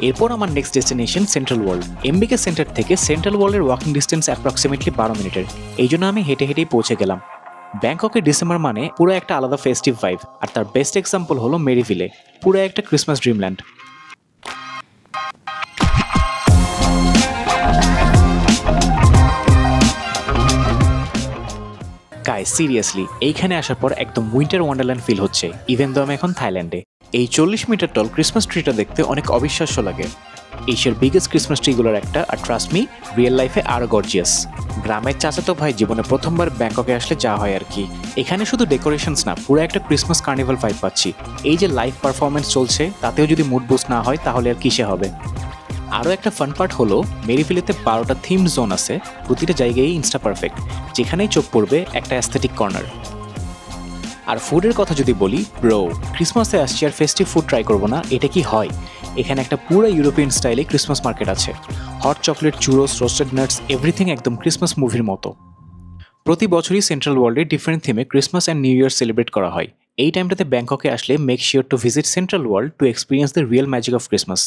এরপর আমার next destination central world. এমবিকে centre থেকে সেন্ট্রাল ওয়ার্ল্ডের ওয়াকিং ডিস্টেন্স অ্যাপ্রক্সিমেটলি 12 মিনিটের, এই জন্য আমি হেঁটে হেঁটেই পৌঁছে গেলাম। ব্যাংককের ডিসেম্বর মানে পুরো একটা আলাদা ফেস্টিভ ভাইব, আর তার বেস্ট এক্সাম্পল হলো মেরিভিলে, পুরো একটা ক্রিসমাস ড্রিমল্যান্ড। গাইস সিরিয়াসলি এইখানে আসার পর একদম উইন্টার ওয়ান্ডারল্যান্ড ফিল হচ্ছে, ইভেন দো আমি এখন থাইল্যান্ডে। এই 40 মিটার টল ক্রিসমাস ট্রিটা দেখতে অনেক অবিশ্বাস্য লাগে। এশিয়ার বিগেস্ট ক্রিসমাস ট্রিগুলোর একটা, আর ট্রাস্ট মি রিয়েল লাইফে আরও গর্জিয়াস। গ্রামের চাচাতো ভাই জীবনে প্রথমবার ব্যাংককে আসলে যা হয় আর কি। এখানে শুধু ডেকোরেশনস না, পুরো একটা ক্রিসমাস কার্নিভাল ভাইব পাচ্ছি। এই যে লাইভ পারফরমেন্স চলছে তাতেও যদি মুড বুস্ট না হয় তাহলে আর কিসে হবে। আরও একটা ফান পার্ট হলো মেরিভিলেতে 12টা থিম জোন আছে, প্রতিটা জায়গায় ইনস্টা পারফেক্ট, যেখানেই চোখ পড়বে একটা অ্যাস্থেটিক কর্নার। আর ফুডের কথা যদি বলি, ব্রো ক্রিসমাসে আসছি আর ফেস্টিভ ফুড ট্রাই করবো না, এটা কি হয়? এখানে একটা পুরো ইউরোপিয়ান স্টাইলে ক্রিসমাস মার্কেট আছে। Hot chocolate, churros, roasted nuts, everything একদম ক্রিসমাস মুভির মতো। প্রতি বছরই সেন্ট্রাল ওয়ার্ল্ডে ডিফারেন্ট থিমে Christmas and new year celebrate করা হয়। এই টাইমটাতে ব্যাংককে আসলে make sure to visit Central World to experience the real magic of Christmas.